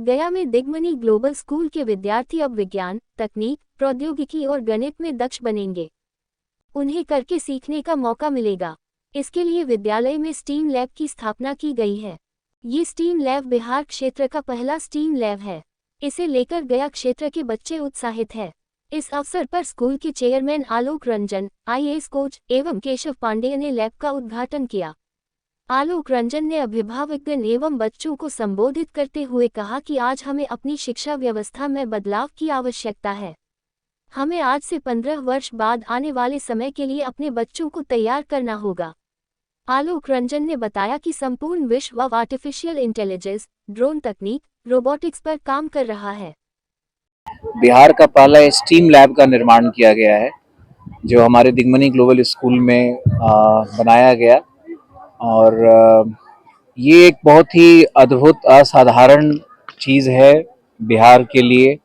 गया में दिग्मनी global school के विद्यार्थी अब विज्ञान, तकनीक, प्रौद्योगिकी और गणित में दक्ष बनेंगे। उन्हें करके सीखने का मौका मिलेगा। इसके लिए विद्यालय में स्टीम लैब की स्थापना की गई है। ये स्टीम लैब बिहार क्षेत्र का पहला स्टीम लैब है। इसे लेकर गया क्षेत्र के बच्चे उत्साहित हैं। इस अवसर पर स्कूल के chairman Alok Ranjan, IAS coach एवं केशव पांडेय ने लैब का उद्घाटन किया। आलोक रंजन ने अभिभावकगण एवं बच्चों को संबोधित करते हुए कहा कि आज हमें अपनी शिक्षा व्यवस्था में बदलाव की आवश्यकता है। हमें आज से 15 वर्ष बाद आने वाले समय के लिए अपने बच्चों को तैयार करना होगा। आलोक रंजन ने बताया कि संपूर्ण विश्व अब आर्टिफिशियल इंटेलिजेंस, ड्रोन तकनीक, रोबोटिक्स पर काम कर रहा है। बिहार का पहला स्टीम लैब का निर्माण किया गया है, जो हमारे दिग्मनी ग्लोबल स्कूल में बनाया गया। और ये एक बहुत ही अद्भुत, असाधारण चीज़ है बिहार के लिए।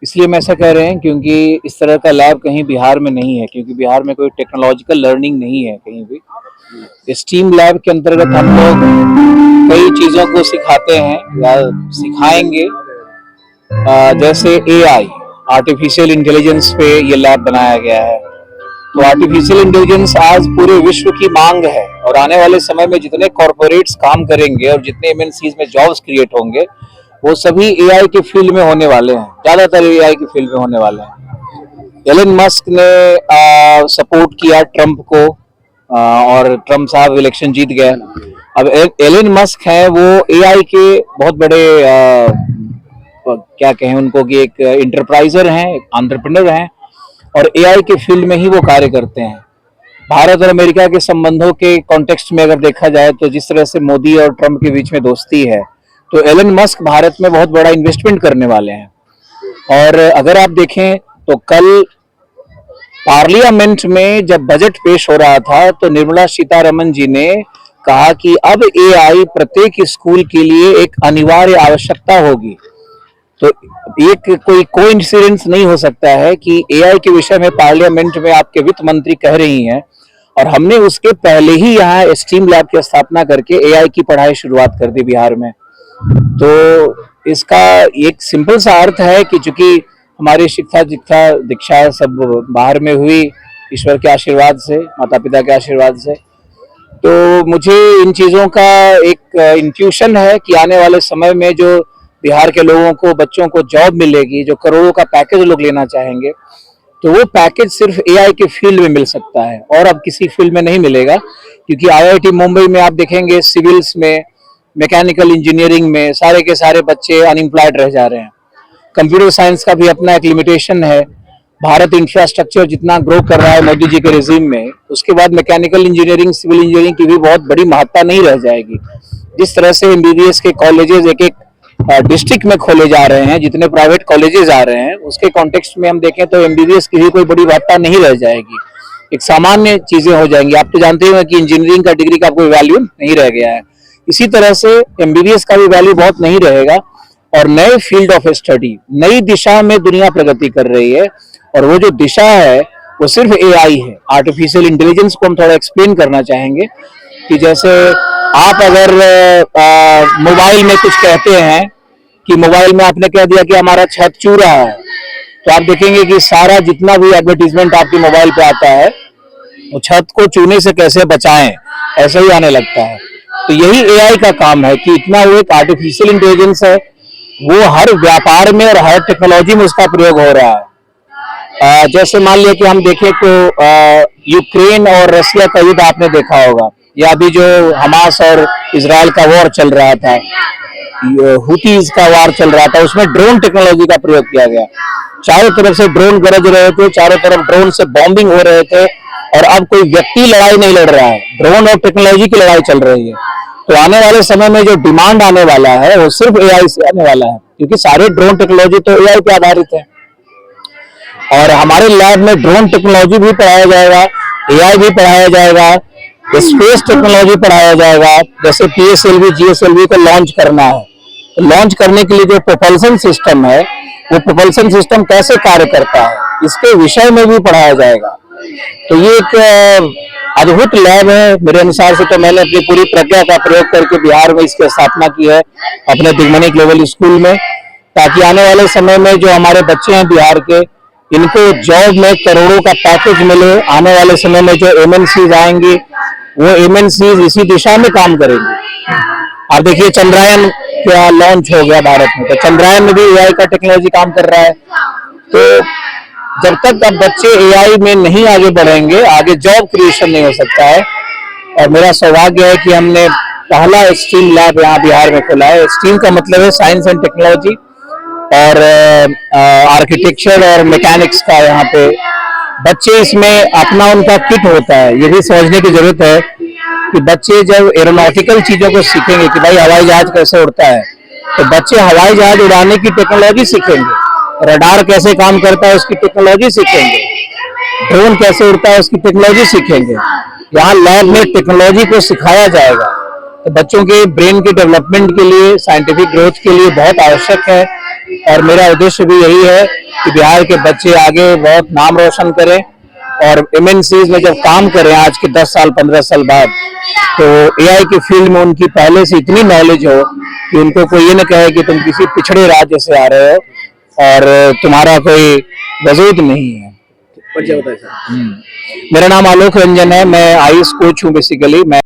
इसलिए हम ऐसा कह रहे हैं क्योंकि इस तरह का लैब कहीं बिहार में नहीं है, क्योंकि बिहार में कोई टेक्नोलॉजिकल लर्निंग नहीं है कहीं भी। स्टीम लैब के अंतर्गत हम लोग कई चीज़ों को सिखाते हैं या सिखाएंगे, जैसे एआई, आर्टिफिशियल इंटेलिजेंस पे ये लैब बनाया गया है। तो आर्टिफिशियल इंटेलिजेंस आज पूरे विश्व की मांग है, और आने वाले समय में जितने कॉर्पोरेट्स काम करेंगे और जितने एमएनसीज में जॉब्स क्रिएट होंगे, वो सभी एआई के फील्ड में होने वाले हैं। ज़्यादातर एआई के फील्ड में होने वाले हैं। एलन मस्क ने सपोर्ट किया ट्रम्प को, और ट्रम्प साहब इलेक्शन जीत गए। अब एलन मस्क हैं, वो एआई के बहुत बड़े क्या कहें उनको, कि एक इंटरप्राइजर हैं, एक एंटरप्रेन्योर हैं, और एआई के फील्ड में ही वो कार्य करते हैं। भारत और अमेरिका के संबंधों के कॉन्टेक्स्ट में अगर देखा जाए तो जिस तरह से मोदी और ट्रम्प के बीच में दोस्ती है, तो एलन मस्क भारत में बहुत बड़ा इन्वेस्टमेंट करने वाले हैं। और अगर आप देखें तो कल पार्लियामेंट में जब बजट पेश हो रहा था, तो निर्मला सीतारमण जी ने कहा कि अब एआई प्रत्येक स्कूल के लिए एक अनिवार्य आवश्यकता होगी। तो एक कोई कोइंसिडेंस नहीं हो सकता है कि एआई के विषय में पार्लियामेंट में आपके वित्त मंत्री कह रही हैं, और हमने उसके पहले ही यहाँ स्टीम लैब की स्थापना करके एआई की पढ़ाई शुरुआत कर दी बिहार में। तो इसका एक सिंपल सा अर्थ है कि चूंकि हमारी शिक्षा दीक्षा सब बाहर में हुई, ईश्वर के आशीर्वाद से, माता पिता के आशीर्वाद से, तो मुझे इन चीज़ों का एक इंट्यूशन है कि आने वाले समय में जो बिहार के लोगों को, बच्चों को जॉब मिलेगी, जो करोड़ों का पैकेज लोग लेना चाहेंगे, तो वो पैकेज सिर्फ एआई के फील्ड में मिल सकता है, और अब किसी फील्ड में नहीं मिलेगा। क्योंकि आईआईटी मुंबई में आप देखेंगे, सिविल्स में, मैकेनिकल इंजीनियरिंग में सारे के सारे बच्चे अनएम्प्लॉयड रह जा रहे हैं। कंप्यूटर साइंस का भी अपना एक लिमिटेशन है। भारत इंफ्रास्ट्रक्चर जितना ग्रो कर रहा है मोदी जी के रेजिम में, उसके बाद मैकेनिकल इंजीनियरिंग, सिविल इंजीनियरिंग की भी बहुत बड़ी महत्ता नहीं रह जाएगी। जिस तरह से एमबीबीएस के कॉलेजेस एक एक डिस्ट्रिक्ट में खोले जा रहे हैं, जितने प्राइवेट कॉलेजेस आ रहे हैं, उसके कॉन्टेक्स्ट में हम देखें तो एमबीबीएस की भी कोई बड़ी महत्ता नहीं रह जाएगी। एक सामान्य चीजें हो जाएंगी। आप तो जानते हैं कि इंजीनियरिंग का डिग्री का कोई वैल्यू नहीं रह गया है। इसी तरह से एमबीबीएस का भी वैल्यू बहुत नहीं रहेगा, और नए फील्ड ऑफ स्टडी, नई दिशा में दुनिया प्रगति कर रही है, और वो जो दिशा है वो सिर्फ एआई है। आर्टिफिशियल इंटेलिजेंस को हम थोड़ा एक्सप्लेन करना चाहेंगे कि जैसे आप अगर मोबाइल में कुछ कहते हैं कि मोबाइल में आपने कह दिया कि हमारा छत चू रहा है, तो आप देखेंगे कि सारा जितना भी एडवर्टीजमेंट आपके मोबाइल पे आता है, वो छत को चूने से कैसे बचाएं, ऐसे ही आने लगता है। तो यही एआई का काम है कि इतना वो एक आर्टिफिशियल इंटेलिजेंस है, वो हर व्यापार में और हर टेक्नोलॉजी में उसका प्रयोग हो रहा है। जैसे मान लिया कि हम देखें तो यूक्रेन और रशिया का युद्ध आपने देखा होगा, या अभी जो हमास और इजराइल का वॉर चल रहा था, हुतीज का वार चल रहा था, उसमें ड्रोन टेक्नोलॉजी का प्रयोग किया गया। चारों तरफ से ड्रोन गरज रहे थे, चारों तरफ ड्रोन से बॉम्बिंग हो रहे थे, और अब कोई व्यक्ति लड़ाई नहीं लड़ रहा है, ड्रोन और टेक्नोलॉजी की लड़ाई चल रही है। तो आने वाले समय में जो डिमांड आने वाला है वो सिर्फ एआई से आने वाला है, क्योंकि सारे ड्रोन टेक्नोलॉजी तो एआई पे आधारित है। और हमारे लैब में ड्रोन टेक्नोलॉजी भी पढ़ाया जाएगा, एआई भी पढ़ाया जाएगा, स्पेस टेक्नोलॉजी पढ़ाया जाएगा। जैसे पीएसएलवी, जीएसएलवी को लॉन्च करना है, तो लॉन्च करने के लिए जो प्रोपल्सन सिस्टम है, वो प्रोपल्सन सिस्टम कैसे कार्य करता है, इसके विषय में भी पढ़ाया जाएगा। तो ये एक अद्भुत लैब है। मेरे अनुसार से तो मैंने अपनी पूरी प्रज्ञा का प्रयोग करके बिहार में इसकी स्थापना की है अपने दिग्मणि ग्लोबल स्कूल में, ताकि आने वाले समय में जो हमारे बच्चे हैं बिहार के, इनको जॉब में करोड़ों का पैकेज मिले। आने वाले समय में जो एमएनसीज आएंगी वो एमएनसीज इसी दिशा में काम करेंगी। आप देखिए चंद्रयान क्या लॉन्च हो गया भारत में, तो चंद्रयान में भी एआई का टेक्नोलॉजी काम कर रहा है। तो जब तक अब बच्चे एआई में नहीं आगे बढ़ेंगे, आगे जॉब क्रिएशन नहीं हो सकता है। और मेरा सौभाग्य है कि हमने पहला स्टीम लैब यहाँ बिहार में खोला है। स्टीम का मतलब है साइंस एंड टेक्नोलॉजी और आर्किटेक्चर और मैकेनिक्स का। यहाँ पे बच्चे इसमें अपना उनका किट होता है। ये भी समझने की जरूरत है कि बच्चे जब एरोनॉटिकल चीजों को सीखेंगे कि भाई हवाई जहाज कैसे उड़ता है, तो बच्चे हवाई जहाज उड़ाने की टेक्नोलॉजी सीखेंगे, रडार कैसे काम करता है उसकी टेक्नोलॉजी सीखेंगे, ड्रोन कैसे उड़ता है उसकी टेक्नोलॉजी सीखेंगे। यहाँ लैब में टेक्नोलॉजी को सिखाया जाएगा। तो बच्चों के ब्रेन के डेवलपमेंट के लिए, साइंटिफिक ग्रोथ के लिए बहुत आवश्यक है। और मेरा उद्देश्य भी यही है कि बिहार के बच्चे आगे बहुत नाम रोशन करें और एमएनसीज में जब काम करें आज के 10 साल 15 साल बाद, तो एआई की फील्ड में उनकी पहले से इतनी नॉलेज हो कि उनको कोई ये न कहे कि तुम किसी पिछड़े राज्य से आ रहे हो और तुम्हारा कोई वजूद नहीं है। परिचय बताइए सर। मेरा नाम आलोक रंजन है, मैं आईएएस कोच हूँ बेसिकली। मैं